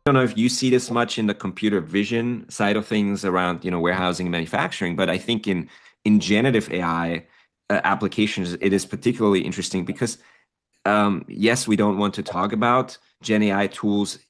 don't know if you see this much in the computer vision side of things around, warehousing and manufacturing, but I think in generative AI applications, it is particularly interesting because yes, we don't want to talk about Gen AI tools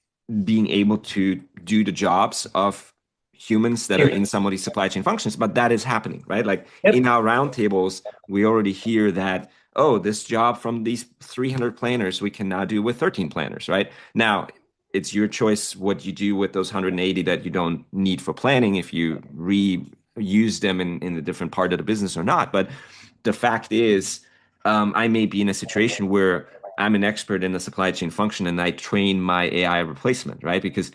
being able to do the jobs of humans that are in some of these supply chain functions, but that is happening, right? Like in Yep. our roundtables, we already hear that, oh, this job from these 300 planners we can now do with 13 planners, right? Now, it's your choice what you do with those 180 that you don't need for planning, if you reuse them in a different part of the business or not. But the fact is, I may be in a situation where I'm an expert in the supply chain function and I train my AI replacement, right? Because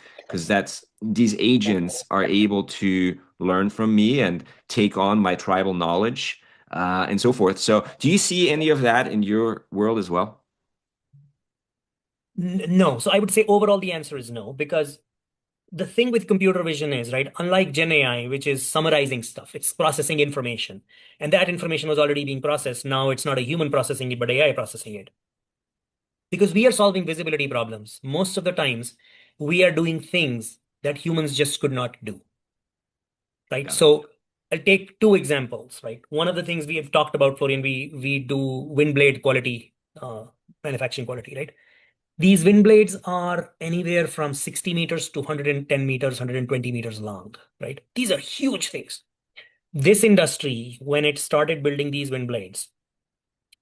that's these agents are able to learn from me and take on my tribal knowledge and so forth. So, do you see any of that in your world as well? No. So I would say overall the answer is no, because the thing with computer vision is, right, unlike Gen AI, which is summarizing stuff, it's processing information. And that information was already being processed. Now it's not a human processing it, but AI processing it. Because we are solving visibility problems. Most of the times, we are doing things that humans just could not do, right? Got it. So I'll take two examples, right? One of the things we have talked about, Florian, we do wind blade quality, manufacturing quality, right? These wind blades are anywhere from 60 meters to 110 meters, 120 meters long, right? These are huge things. This industry, when it started building these wind blades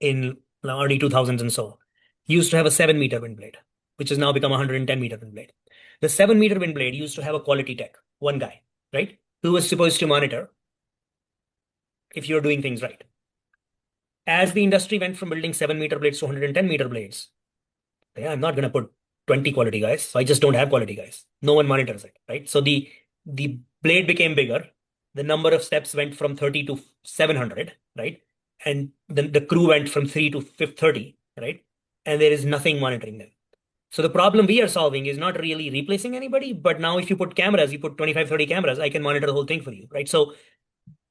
in the early 2000s and so, used to have a 7 meter wind blade, which has now become a 110-meter wind blade. The 7 meter wind blade used to have a quality tech, one guy, right? Who was supposed to monitor if you're doing things right. As the industry went from building 7 meter blades to 110-meter blades, yeah, I'm not going to put 20 quality guys. So I just don't have quality guys. No one monitors it, right? So the blade became bigger. The number of steps went from 30 to 700, right? And then the crew went from 3 to 30, right? And there is nothing monitoring them. So the problem we are solving is not really replacing anybody, but now if you put cameras, you put 25, 30 cameras, I can monitor the whole thing for you, right? So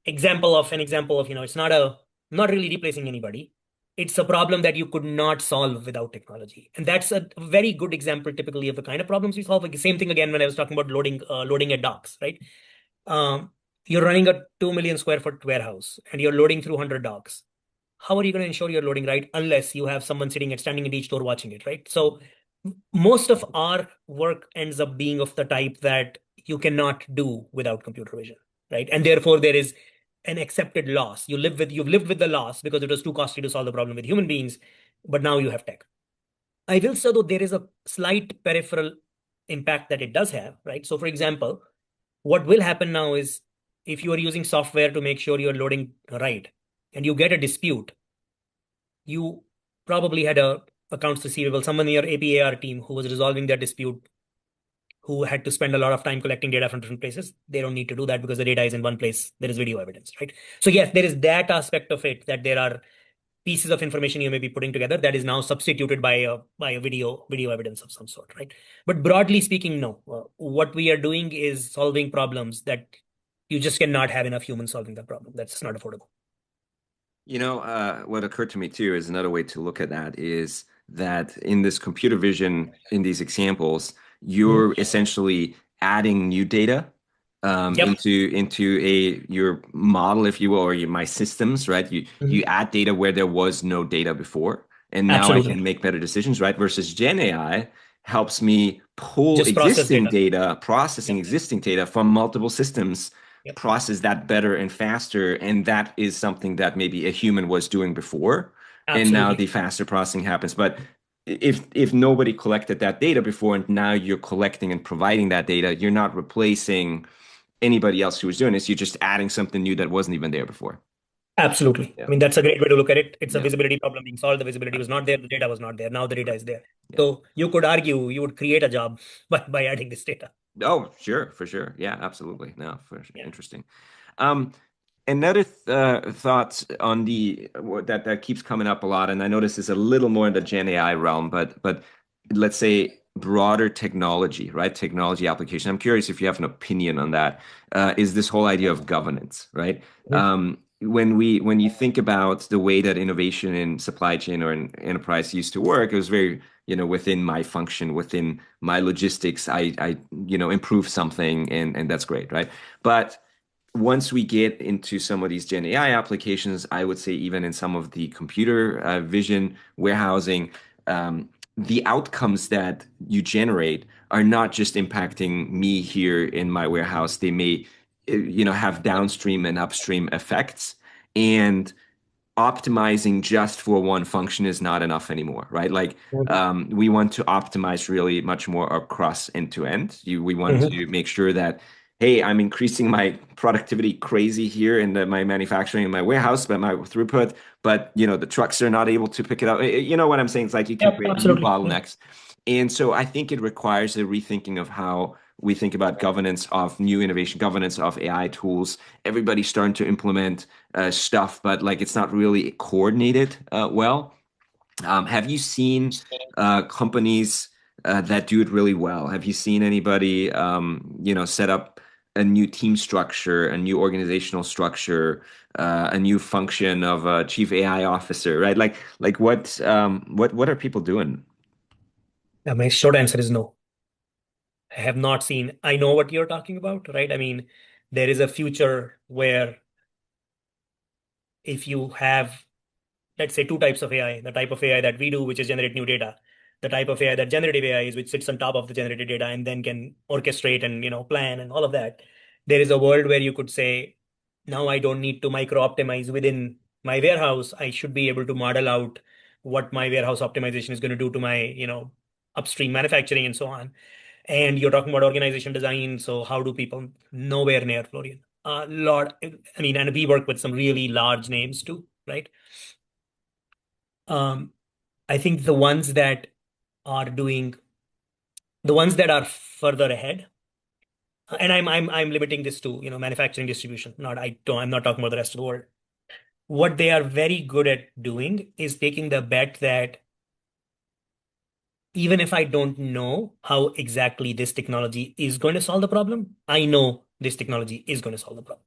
example of, it's not really replacing anybody. It's a problem that you could not solve without technology. And that's a very good example typically of the kind of problems we solve. Like the same thing again when I was talking about loading at docks, right? Um, you're running a 2 million square foot warehouse and you're loading through 100 docks. How are you going to ensure you're loading right unless you have someone standing at each door watching it, right? So most of our work ends up being of the type that you cannot do without computer vision, right? And therefore there is an accepted loss. You've lived with the loss because it was too costly to solve the problem with human beings, but now you have tech. I will say though there is a slight peripheral impact that it does have, right? So for example, what will happen now is if you are using software to make sure you're loading right and you get a dispute, you probably had a accounts receivable, someone in your APAR team who was resolving that dispute, who had to spend a lot of time collecting data from different places. They don't need to do that because the data is in one place. There is video evidence, right? So yes, there is that aspect of it, that there are pieces of information you may be putting together that is now substituted by a video evidence of some sort, right? But broadly speaking, no. What we are doing is solving problems that you just cannot have enough humans solving that problem. That's not affordable. What occurred to me too is another way to look at that is that in this computer vision, in these examples, Mhm. you're essentially adding new data Yep. into a your model, if you will, or my systems, right? You Mhm. add data where there was no data before, and now I Absolutely. can make better decisions, right? Versus Gen AI helps me pull Just process existing data. data, processing Yep. existing data from multiple systems, Yep. process that better and faster. And that is something that maybe a human was doing before. And now Absolutely. the faster processing happens. But if nobody collected that data before and now you're collecting and providing that data, you're not replacing anybody else who was doing this. You're just adding something new that wasn't even there before. Absolutely. Yeah. I mean, that's a great way to look at it. It's a Yeah. visibility problem being solved. The visibility was not there. The data was not there. Now the data is there. Yeah. So you could argue you would create a job by adding this data. Oh, sure, for sure. Yeah, absolutely. No, for sure. Yeah. Interesting. Um, Another thought on that keeps coming up a lot, and I know this is a little more in the Gen AI realm, but let's say broader technology, right? Technology application. I'm curious if you have an opinion on that. Is this whole idea of governance, right? Mhm. when you think about the way that innovation in supply chain or in enterprise used to work, it was very, within my function, within my logistics, I improve something and that's great, right? But once we get into some of these Gen AI applications, I would say even in some of the computer vision warehousing, the outcomes that you generate are not just impacting me here in my warehouse. They may, have downstream and upstream effects. And optimizing just for one function is not enough anymore, right? Like we want to optimize really much more across end to end. We want Mhm. to make sure that, hey, I'm increasing my productivity crazy here in my manufacturing in my warehouse, but my throughput, but the trucks are not able to pick it up. You know what I'm saying? It's like you can Yep, create new absolutely. Yeah. bottlenecks. And so I think it requires a rethinking of how we think about governance of new innovation, governance of AI tools. Everybody's starting to implement stuff, but like it's not really coordinated well. Have you seen companies that do it really well? Have you seen anybody, set up a new team structure, a new organizational structure, a new function of a chief AI officer, right? Like what are people doing? My short answer is no. I have not seen. I know what you're talking about, right? I mean, there is a future where if you have, let's say, two types of AI, the type of AI that we do, which is generate new data, the type of AI that generative AI is, which sits on top of the generated data and then can orchestrate and plan and all of that. There is a world where you could say, now I don't need to micro optimize within my warehouse. I should be able to model out what my warehouse optimization is going to do to my, upstream manufacturing and so on. And you're talking about organization design. So how do people nowhere near Florian? Lord, I mean, and we work with some really large names too, right? Um, I think are doing the ones that are further ahead, and I'm limiting this to manufacturing distribution. I'm not talking about the rest of the world. What they are very good at doing is taking the bet that even if I don't know how exactly this technology is going to solve the problem, I know this technology is going to solve the problem.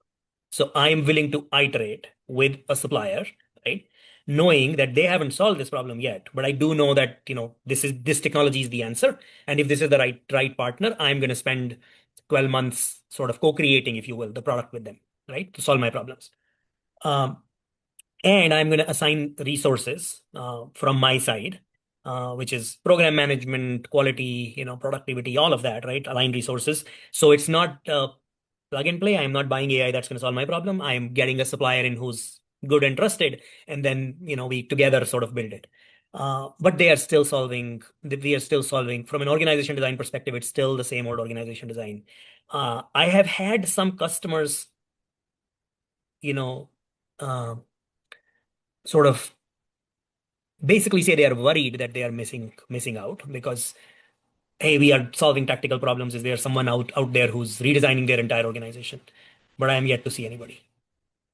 So I am willing to iterate with a supplier, right? Knowing that they haven't solved this problem yet, but I do know that, this technology is the answer. And if this is the right partner, I'm going to spend 12 months sort of co-creating, if you will, the product with them, right? To solve my problems. Um, and I'm going to assign resources from my side, which is program management, quality, productivity, all of that, right? Align resources. So it's not plug and play. I'm not buying AI that's going to solve my problem. I'm getting a supplier in who's good and trusted, and then we together sort of build it. But they are still solving. We are still solving from an organization design perspective. It's still the same old organization design. I have had some customers, you know, uh, sort of basically say they are worried that they are missing out because hey, we are solving tactical problems. Is there someone out there who's redesigning their entire organization? But I am yet to see anybody.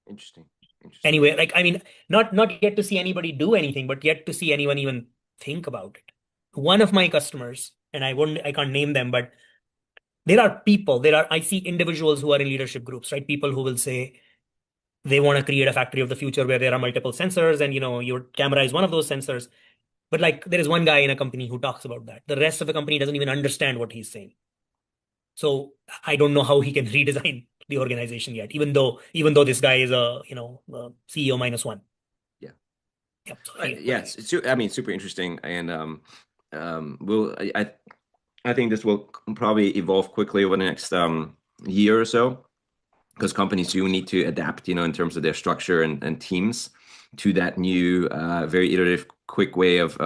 Interesting. Interesting. Anyway, like I mean, not yet to see anybody do anything, but yet to see anyone even think about it. One of my customers, and I can't name them, but I see individuals who are in leadership groups, right? People who will say they want to create a factory of the future where there are multiple sensors, and your camera is one of those sensors. But like there is one guy in a company who talks about that. The rest of the company doesn't even understand what he's saying. So I don't know how he can redesign the organization yet, even though this guy is a CEO minus one. Yeah. Yep. So Yeah, I mean, super interesting, and I think this will probably evolve quickly over the next year or so because companies do need to adapt, in terms of their structure and teams to that new, very iterative, quick way of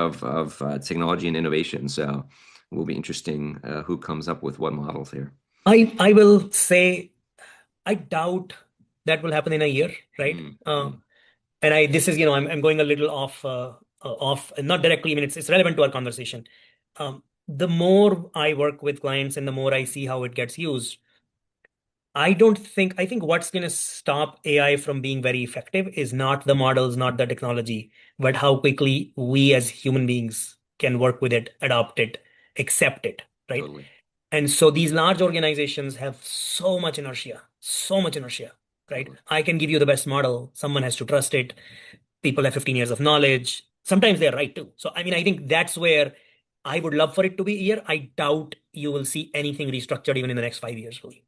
technology and innovation. So it will be interesting who comes up with what models here. I will say I doubt that will happen in a year, right? Mm. And this is I'm going a little off, and not directly. I mean, it's relevant to our conversation. The more I work with clients and the more I see how it gets used, I think what's going to stop AI from being very effective is not the models, not the technology, but how quickly we as human beings can work with it, adopt it, accept it, right? Totally. And so these large organizations have so much inertia, so much inertia. right? Totally. I can give you the best model. Someone has to trust it. People have 15 years of knowledge. Sometimes they're right too. So, I mean, I think that's where I would love for it to be here. I doubt you will see anything restructured even in the next 5 years, really.